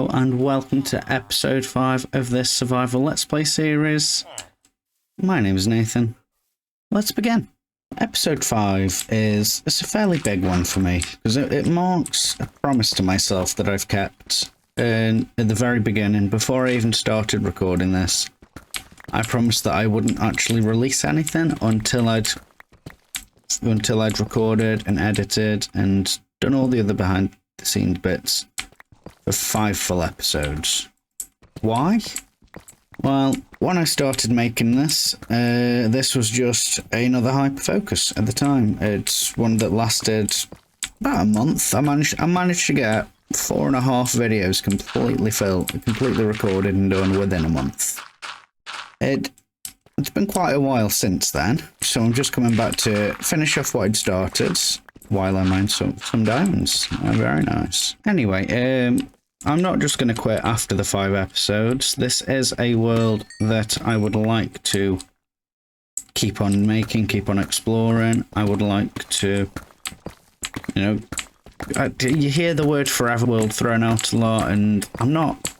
Hello and welcome to episode 5 of this survival let's play series. My name is Nathan. Let's begin. Episode 5 is a fairly big one for me because it marks a promise to myself that I've kept at the very beginning. Before I even started recording this, I promised that I wouldn't actually release anything until I'd recorded and edited and done all the other behind the scenes bits for 5 full episodes. Why? Well, when I started making this, this was just another Hyperfocus at the time. It's one that lasted about a month. I managed to get 4.5 videos completely recorded and done within a month. It's been quite a while since then, so I'm just coming back to finish off what I'd started while I mined some diamonds. Very nice. Anyway, I'm not just going to quit after the 5 episodes. This is a world that I would like to keep on making, keep on exploring. I would like to, you hear the word forever world thrown out a lot, and I'm not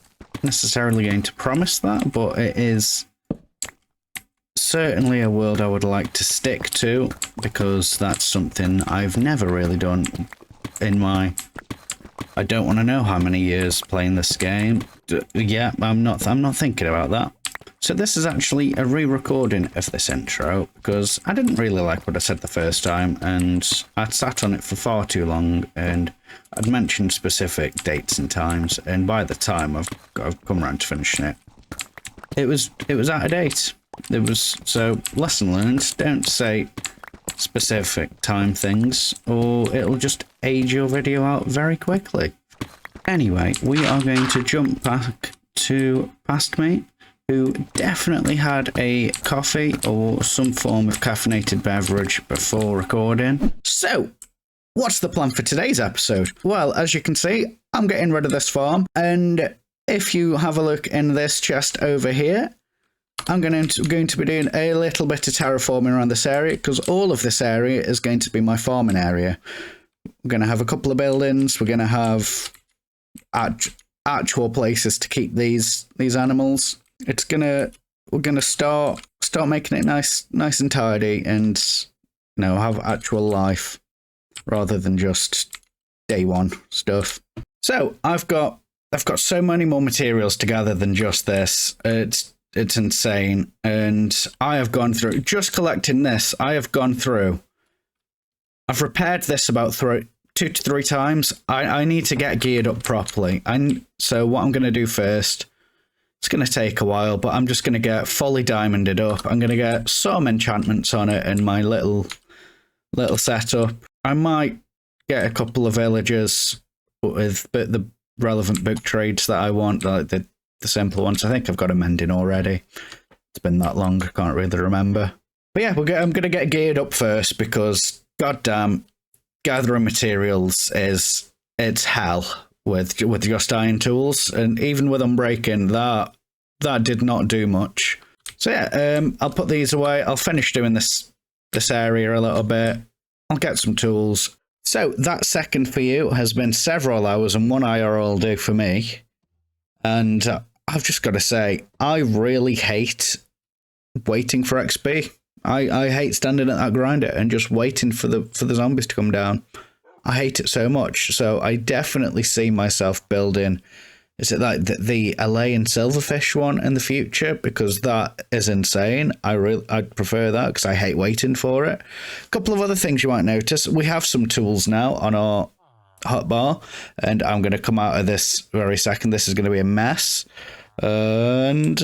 necessarily going to promise that, but it is certainly a world I would like to stick to, because that's something I've never really done in my, I don't want to know how many years playing this game. Yeah, I'm not thinking about that. So this is actually a re-recording of this intro, because I didn't really like what I said the first time, and I'd sat on it for far too long, and I'd mentioned specific dates and times, and by the time I've come around to finishing it, it was out of date. So lesson learned, don't say specific time things or it'll just age your video out very quickly. Anyway, we are going to jump back to past me, who definitely had a coffee or some form of caffeinated beverage before recording. So, what's the plan for today's episode? Well, as you can see, I'm getting rid of this farm, and if you have a look in this chest over here, I'm going to be doing a little bit of terraforming around this area, because all of this area is going to be my farming area. We're going to have a couple of buildings. We're going to have actual places to keep these animals. We're gonna start making it nice and tidy, and have actual life rather than just day one stuff. So I've got so many more materials to gather than just this. It's insane, and I have gone through, just collecting this, I've repaired this about 2 to 3 times. I need to get geared up properly. So what I'm going to do first, it's going to take a while, but I'm just going to get fully diamonded up. I'm going to get some enchantments on it in my little setup. I might get a couple of villagers with the relevant book trades that I want, like the simple ones. I think I've got them mending already. It's been that long, I can't really remember. But yeah, I'm going to get geared up first, because goddamn, gathering materials it's hell with just iron tools, and even with unbreaking, that did not do much. So yeah, I'll put these away. I'll finish doing this area a little bit. I'll get some tools. So that second for you has been several hours and 1 IRL do for me. And I've just got to say, I really hate waiting for XP. I hate standing at that grinder and just waiting for the zombies to come down. I hate it so much. So I definitely see myself building, is it like the Alayan Silverfish one in the future? Because that is insane. I'd prefer that, because I hate waiting for it. A couple of other things you might notice. We have some tools now on our hotbar, and I'm going to come out of this very second. This is going to be a mess, and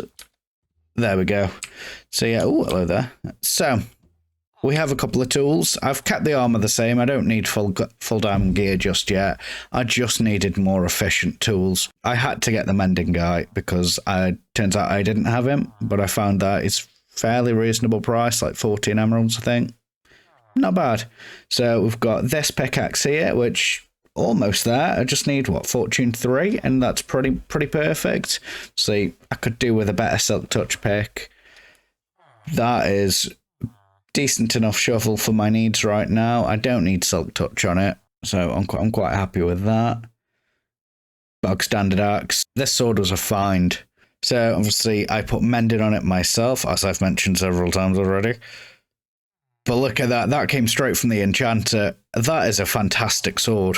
there we go. So yeah, oh, hello there. So we have a couple of tools. I've kept the armor the same. I don't need full diamond gear just yet. I just needed more efficient tools. I had to get the mending guy, because turns out I didn't have him, but I found that it's fairly reasonable price, like 14 emeralds, I think. Not bad. So we've got this pickaxe here, which almost there. I just need Fortune 3, and that's pretty perfect. See, I could do with a better Silk Touch pick. That is decent enough shovel for my needs right now. I don't need Silk Touch on it, so I'm quite happy with that. bog standard axe. This sword was a find. So obviously I put mending on it myself, as I've mentioned several times already. But look at that, that came straight from the enchanter. That is a fantastic sword.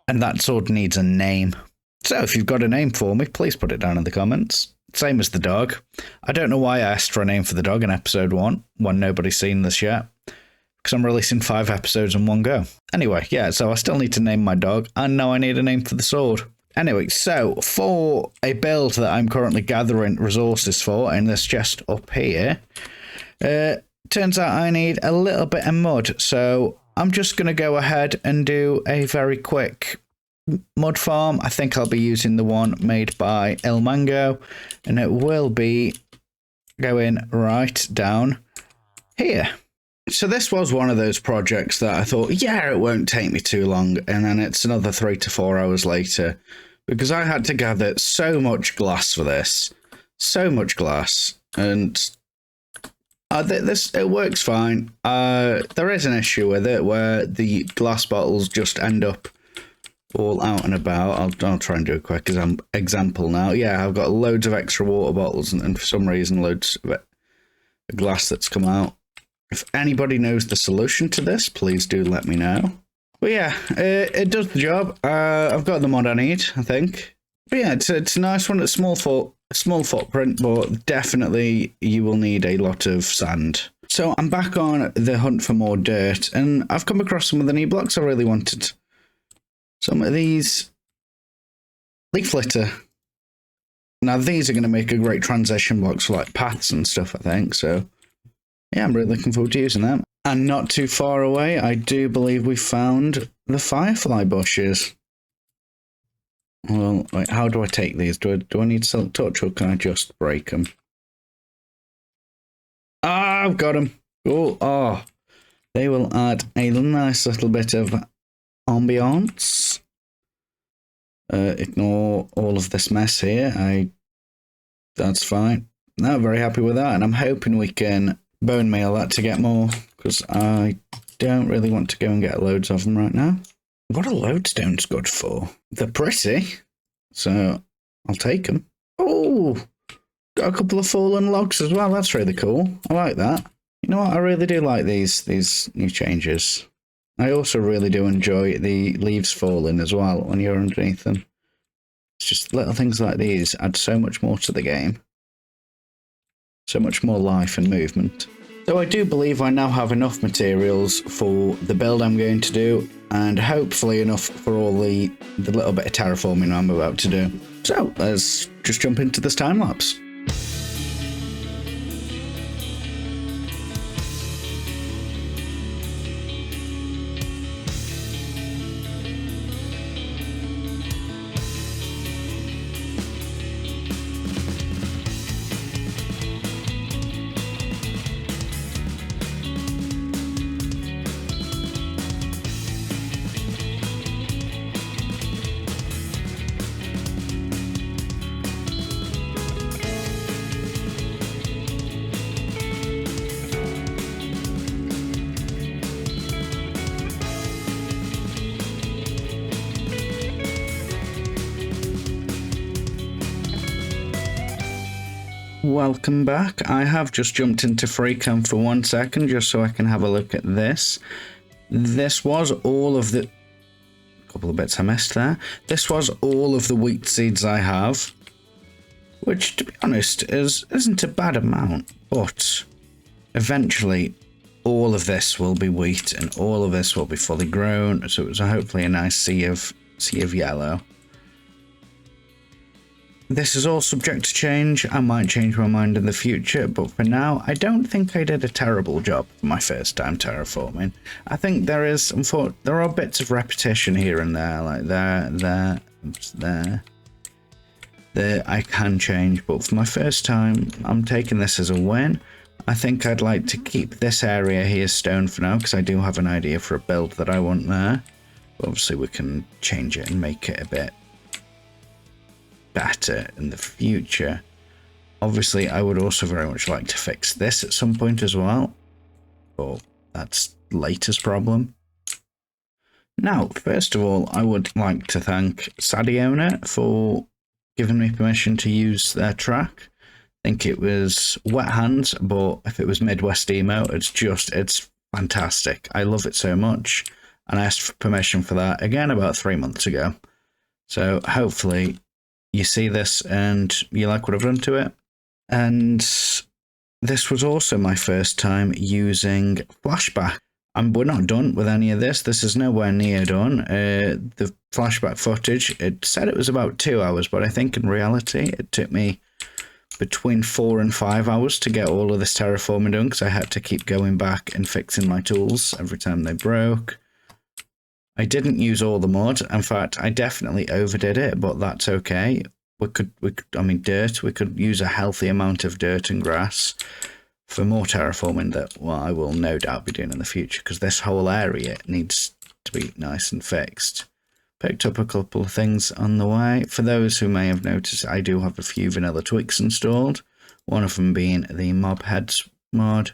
And that sword needs a name. So if you've got a name for me, please put it down in the comments. Same as the dog. I don't know why I asked for a name for the dog in episode 1, when nobody's seen this yet. Because I'm releasing 5 episodes in one go. Anyway, yeah, so I still need to name my dog, and now I need a name for the sword. Anyway, so for a build that I'm currently gathering resources for in this chest up here, turns out I need a little bit of mud. So I'm just going to go ahead and do a very quick mud farm. I think I'll be using the one made by El Mango, and it will be going right down here. So this was one of those projects that I thought, yeah, it won't take me too long, and then it's another 3 to 4 hours later, because I had to gather so much glass for this, so much glass, and it works fine. There is an issue with it where the glass bottles just end up all out and about. I'll try and do a quick example now. Yeah, I've got loads of extra water bottles, and for some reason loads of glass that's come out. If anybody knows the solution to this, please do let me know. But yeah, it does the job. I've got the mod I need, I think. But yeah, it's a nice one. It's small footprint, but definitely you will need a lot of sand. So I'm back on the hunt for more dirt, and I've come across some of the new blocks I really wanted. Some of these leaf litter. Now these are going to make a great transition blocks for like paths and stuff, I think. So yeah, I'm really looking forward to using them. And not too far away, I do believe we found the firefly bushes. Well, wait, how do I take these? Do I need to silk touch, or can I just break them? Ah, I've got them. Oh, they will add a nice little bit of ambiance. Ignore all of this mess here. That's fine. No, very happy with that, and I'm hoping we can bone meal that to get more, because I don't really want to go and get loads of them right now. What are lodestones good for? They're pretty, so I'll take them. Oh, got a couple of fallen logs as well. That's really cool. I like that. You know what? I really do like these new changes. I also really do enjoy the leaves falling as well when you're underneath them. It's just little things like these add so much more to the game. So much more life and movement. So I do believe I now have enough materials for the build I'm going to do, and hopefully enough for all the little bit of terraforming I'm about to do. So let's just jump into this time lapse. Welcome back. I have just jumped into FreeCam for 1 second just so I can have a look at this. This was all of the... couple of bits I missed there. This was all of the wheat seeds I have, which, to be honest, isn't a bad amount, but eventually all of this will be wheat and all of this will be fully grown, so it's hopefully a nice sea of yellow. This is all subject to change. I might change my mind in the future, but for now, I don't think I did a terrible job for my first time terraforming. I think there are bits of repetition here and there, like there, I can change, but for my first time, I'm taking this as a win. I think I'd like to keep this area here stone for now, because I do have an idea for a build that I want there. But obviously, we can change it and make it a bit better in the future. Obviously, I would also very much like to fix this at some point as well, but that's later's problem. Now, first of all, I would like to thank Sadiona for giving me permission to use their track. I think it was Wet Hands, but if it was Midwest Emo, it's fantastic. I love it so much. And I asked for permission for that again about 3 months ago. So hopefully you see this and you like what I've done to it. And this was also my first time using flashback. We're not done with any of this. This is nowhere near done. The flashback footage, it said it was about 2 hours, but I think in reality it took me between 4 and 5 hours to get all of this terraforming done, because I had to keep going back and fixing my tools every time they broke. I didn't use all the mud. In fact, I definitely overdid it, but that's okay. I mean, dirt. We could use a healthy amount of dirt and grass for more terraforming that, well, I will no doubt be doing in the future, because this whole area needs to be nice and fixed. Picked up a couple of things on the way. For those who may have noticed, I do have a few vanilla tweaks installed. One of them being the Mob Heads mod.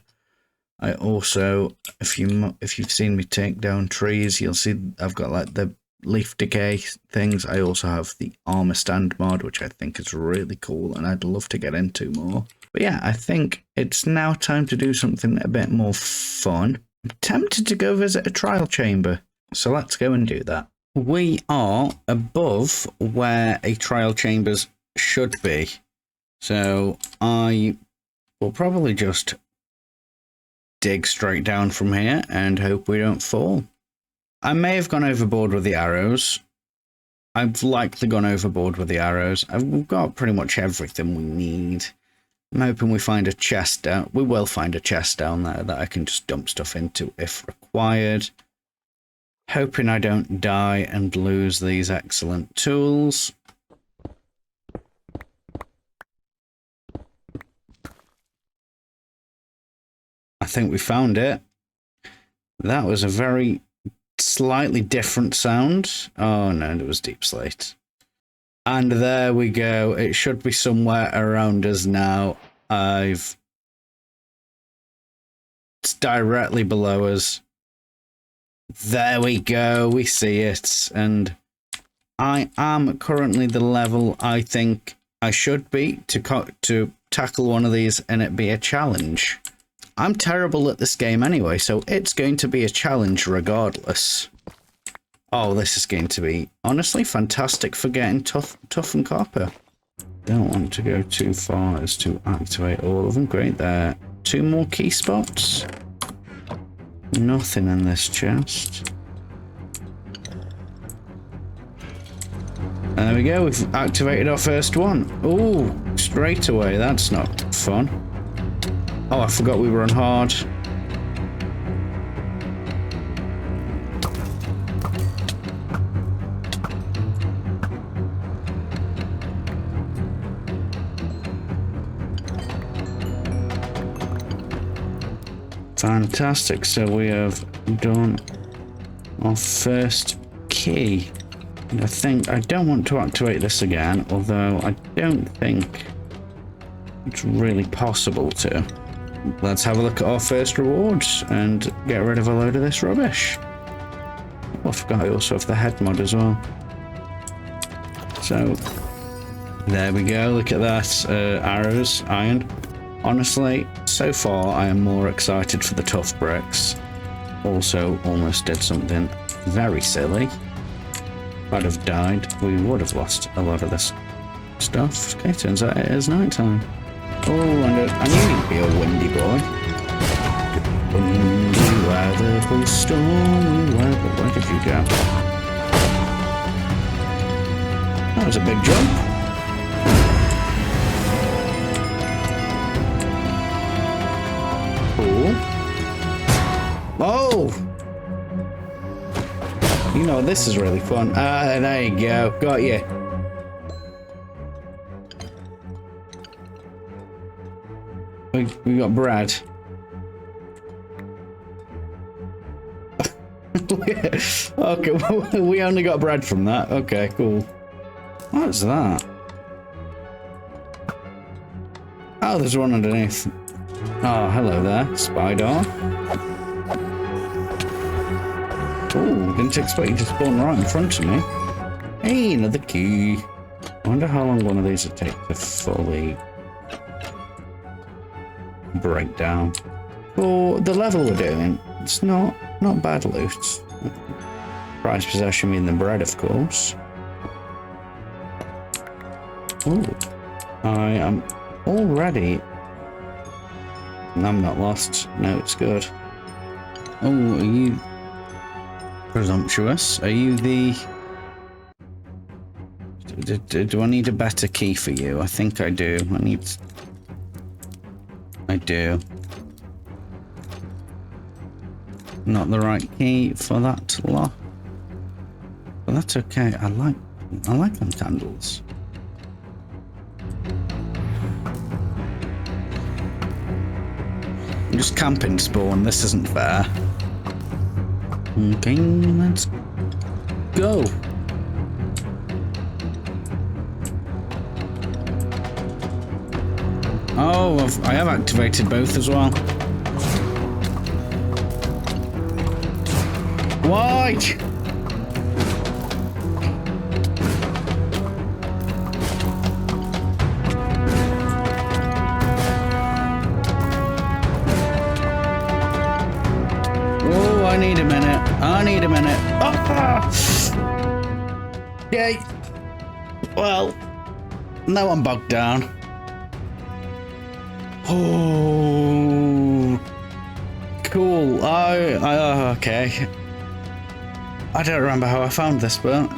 I also, if you've seen me take down trees, you'll see I've got like the leaf decay things. I also have the armor stand mod, which I think is really cool and I'd love to get into more. But yeah, I think it's now time to do something a bit more fun. I'm tempted to go visit a trial chamber, so let's go and do that. We are above where a trial chambers should be, so I will probably just dig straight down from here and hope we don't fall. I may have gone overboard with the arrows. I've likely gone overboard with the arrows. We've got pretty much everything we need. I'm hoping we find a chest down. We will find a chest down there that I can just dump stuff into if required. Hoping I don't die and lose these excellent tools. I think we found it. That was a very slightly different sound. Oh no, it was deep slate. And there we go. It should be somewhere around us now. It's directly below us. There we go. We see it. And I am currently the level I think I should be to tackle one of these and it be a challenge. I'm terrible at this game anyway, so it's going to be a challenge regardless. Oh, this is going to be, honestly, fantastic for getting tough and copper. Don't want to go too far as to activate all of them. Great, there. 2 more key spots. Nothing in this chest. There we go, we've activated our first one. Ooh, straight away, that's not fun. Oh, I forgot we were on hard. Fantastic, so we have done our first key. And I don't want to activate this again, although I don't think it's really possible to. Let's have a look at our first rewards and get rid of a load of this rubbish. Oh, I forgot I also have the head mod as well. So, there we go. Look at that. Arrows, iron. Honestly, so far I am more excited for the tough bricks. Also, almost did something very silly. If I'd have died, we would have lost a lot of this stuff. Okay, turns out it is night time. Oh, and I knew you'd be a windy boy. Windy weather, full stormy weather. Where did you go? That was a big jump. Cool. Oh! You know, this is really fun. Ah, there you go. Got you. We got bread. Okay, well, we only got bread from that. Okay, cool. What's that? Oh, there's one underneath. Oh, hello there, spider. Ooh. didn't expect you to spawn right in front of me. Hey, another key. I wonder how long one of these would take to fully break down. For the level we're doing, it's not bad loot. Prize possession meaning the bread, of course. Ooh. I am already... I'm not lost. No, it's good. Oh, are you... presumptuous? Are you the... Do I need a better key for you? I think I do. I do. Not the right key for that lock. But that's okay. I like them candles. I'm just camping spawn. This isn't fair. Okay, let's go. Oh, I have activated both as well. Why? Oh, I need a minute. I need a minute. Ah! Yay. Well, now I'm bogged down. Oh, cool. Okay. I don't remember how I found this, but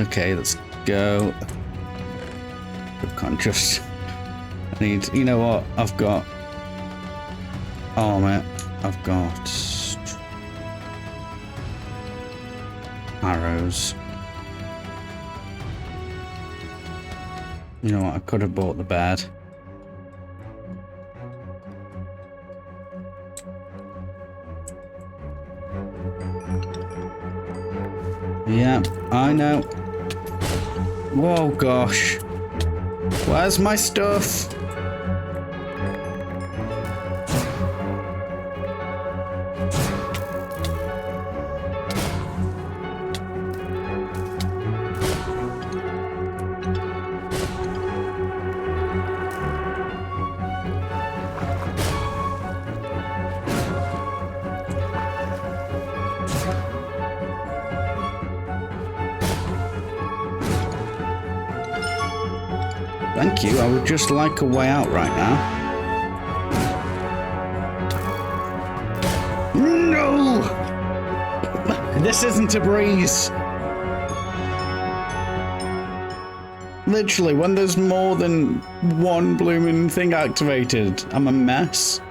okay, let's go. I can't just. I need. You know what? I've got. Oh man, I've got arrows. You know what? I could have bought the bed. Yeah, I know. Whoa, gosh. Where's my stuff? Thank you, I would just like a way out right now. No! This isn't a breeze. Literally, when there's more than one blooming thing activated, I'm a mess.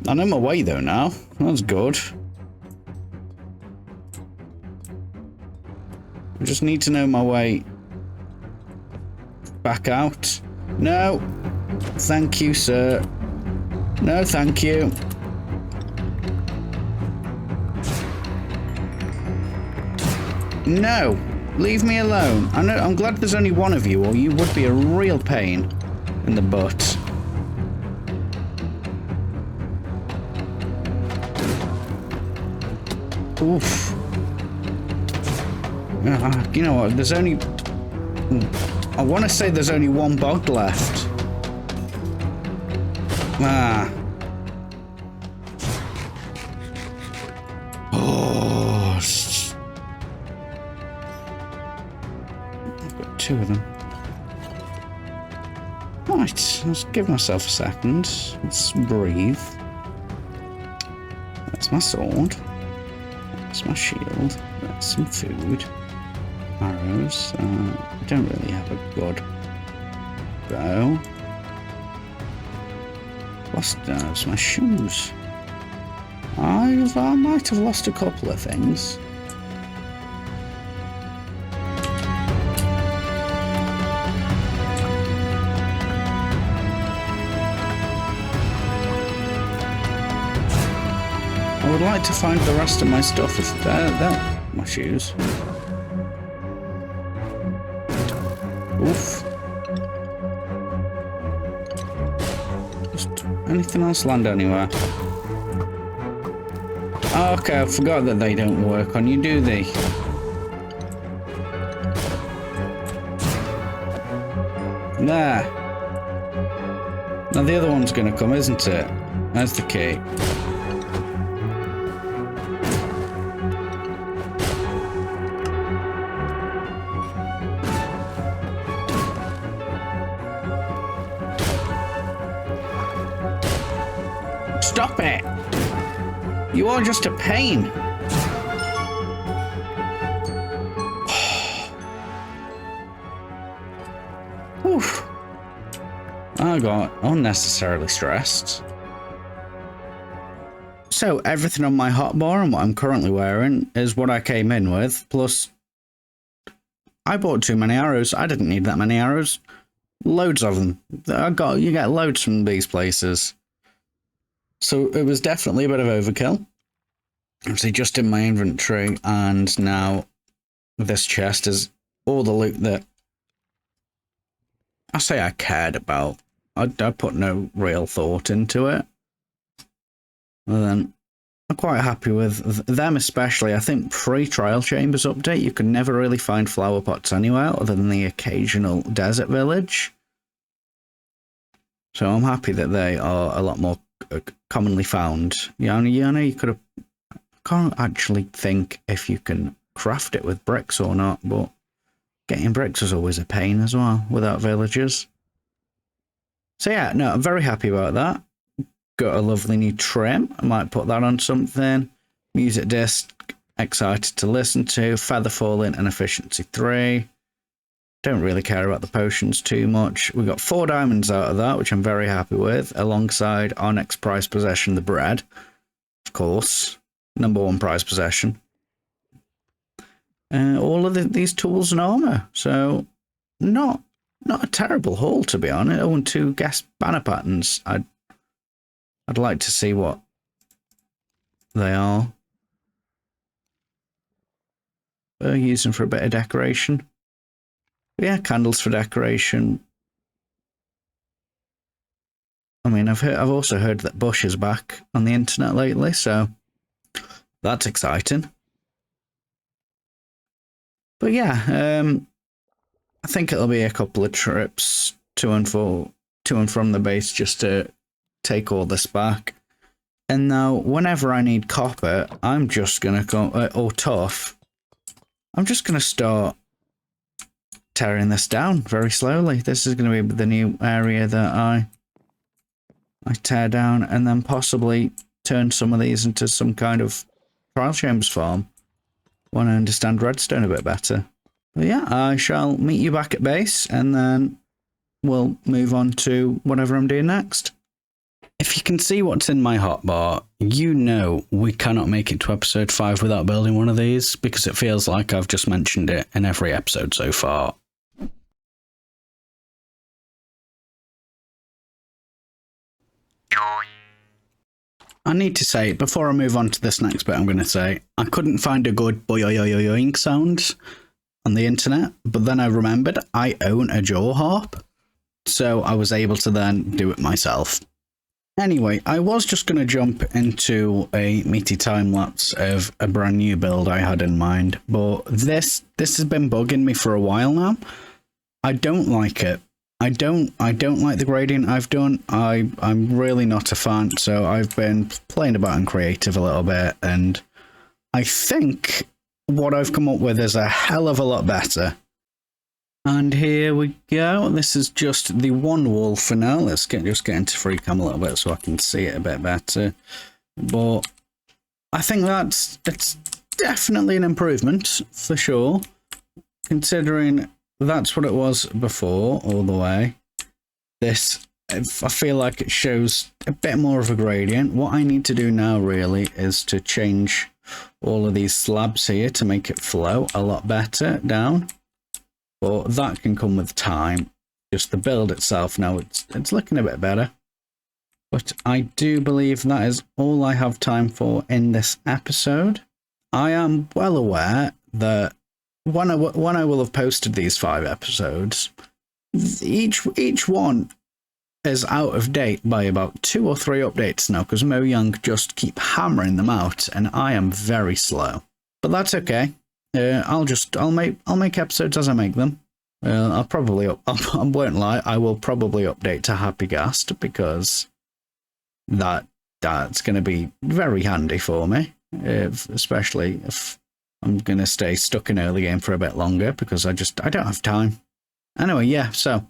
I know my way though now. That's good. I just need to know my way back out. No. Thank you, sir. No, thank you. No. Leave me alone. I'm glad there's only one of you, or you would be a real pain in the butt. Oof. You know what? There's only... I want to say there's only one bog left. Oh. I've got two of them. Right, let's give myself a second. Let's breathe. That's my sword. That's my shield. That's some food. Arrows. I don't really have a good bow. Lost my shoes. I might have lost a couple of things. I would like to find the rest of my stuff if they're my shoes. Oof. Just anything else land anywhere? Oh, okay, I forgot that they don't work on you, do they? There. Now the other one's gonna come, isn't it? That's the key. Stop it! You are just a pain. Oof. I got unnecessarily stressed. So everything on my hotbar and what I'm currently wearing is what I came in with, plus I bought too many arrows. I didn't need that many arrows. Loads of them. You get loads from these places. So it was definitely a bit of overkill. Obviously just in my inventory, and now this chest is all the loot that I say I cared about. I put no real thought into it. And then I'm quite happy with them, especially. I think pre-Trial Chambers update, you could never really find flower pots anywhere other than the occasional desert village. So I'm happy that they are a lot more commonly found. You know, you could have... I can't actually think if you can craft it with bricks or not, but getting bricks is always a pain as well without villagers. So yeah, no, I'm very happy about that. Got a lovely new trim. I might put that on something. Music disc, excited to listen to. Feather falling and efficiency 3. Don't really care about the potions too much. We got 4 diamonds out of that, which I'm very happy with, alongside our next prize possession, the bread. Of course, #1 prize possession. All of these tools and armor. So not a terrible haul, to be honest. Oh, and 2 guest banner patterns. I'd like to see what they are. Using for a bit of decoration. Yeah, candles for decoration. I mean, I've also heard that Bush is back on the internet lately, so that's exciting. But yeah, I think it'll be a couple of trips to and from the base just to take all this back. And now, whenever I need copper, I'm just gonna go or tough. I'm just gonna start tearing this down very slowly. This is going to be the new area that I tear down, and then possibly turn some of these into some kind of Trial Chambers farm when I understand redstone a bit better. But yeah, I shall meet you back at base, and then we'll move on to whatever I'm doing next. If you can see what's in my hotbar, you know we cannot make it to episode 5 without building one of these, because it feels like I've just mentioned it in every episode so far. I need to say, before I move on to this next bit, I'm going to say, I couldn't find a good boing sound on the internet, but then I remembered I own a jaw harp, so I was able to then do it myself. Anyway, I was just going to jump into a meaty time-lapse of a brand new build I had in mind, but this has been bugging me for a while now. I don't like it. I don't like the gradient I've done. I'm really not a fan, so I've been playing about in creative a little bit, and I think what I've come up with is a hell of a lot better. And here we go. This is just the one wall for now. Let's just get into free cam a little bit so I can see it a bit better. But I think it's definitely an improvement for sure, considering that's what it was before all the way. This, I feel like it shows a bit more of a gradient. What I need to do now really is to change all of these slabs here to make it flow a lot better down. But that can come with time. Just the build itself now, it's looking a bit better. But I do believe that is all I have time for in this episode. I am well aware that when I will have posted these 5 episodes, each one is out of date by about 2 or 3 updates now because Mojang just keep hammering them out and I am very slow. But that's okay. I'll make episodes as I make them. I won't lie, I will probably update to Happy Ghast because that's going to be very handy for me, especially if I'm going to stay stuck in early game for a bit longer because I don't have time. Anyway, yeah, so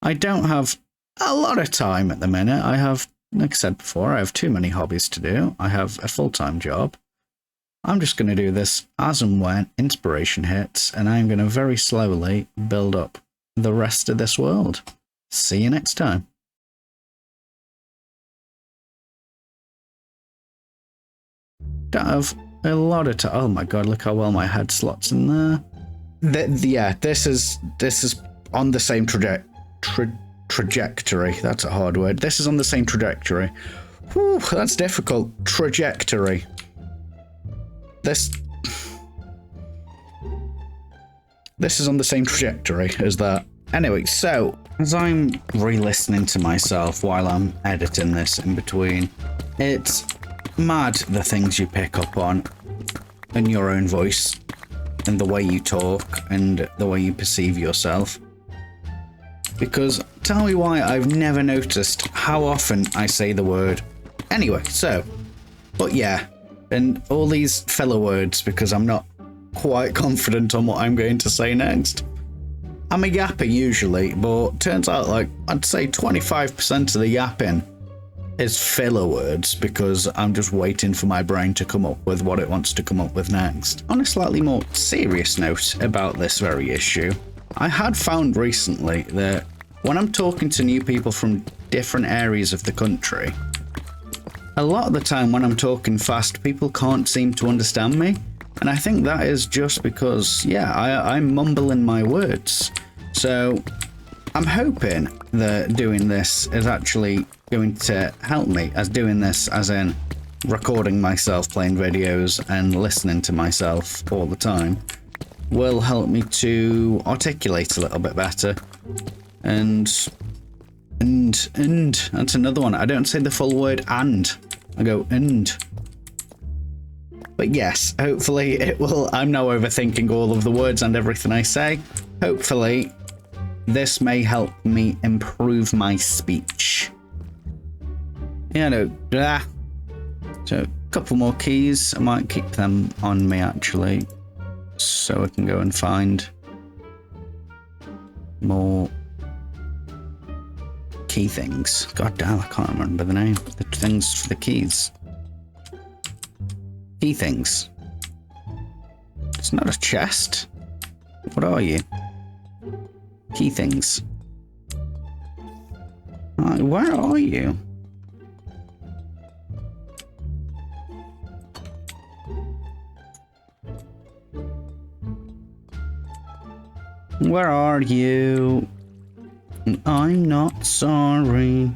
I don't have a lot of time at the minute. I have, like I said before, I have too many hobbies to do. I have a full-time job. I'm just going to do this as and when inspiration hits, and I'm going to very slowly build up the rest of this world. See you next time. Don't have a lot of time. Oh my god, look how well my head slots in there. Yeah, this is on the same trajectory. That's a hard word. This is on the same trajectory. Whew, that's difficult. Trajectory. This is on the same trajectory as that. Anyway, so as I'm re-listening to myself while I'm editing this in between, it's mad the things you pick up on in your own voice and the way you talk and the way you perceive yourself. Because tell me why I've never noticed how often I say the word. Anyway, so, but yeah, and all these filler words because I'm not quite confident on what I'm going to say next. I'm a yapper usually, but turns out like I'd say 25% of the yapping is filler words because I'm just waiting for my brain to come up with what it wants to come up with next. On a slightly more serious note about this very issue, I had found recently that when I'm talking to new people from different areas of the country, a lot of the time when I'm talking fast, people can't seem to understand me. And I think that is just because, yeah, I'm mumbling my words. So I'm hoping that doing this is actually going to help me, as doing this as in recording myself playing videos and listening to myself all the time will help me to articulate a little bit better. And that's another one. I don't say the full word and. I go and. But yes, hopefully it will. I'm now overthinking all of the words and everything I say. Hopefully this may help me improve my speech. Yeah, no, blah. So a couple more keys. I might keep them on me actually, so I can go and find more key things. God damn, I can't remember the name. The things for the keys. Key things. It's not a chest. What are you? Key things. Where are you? Where are you? I'm not sorry.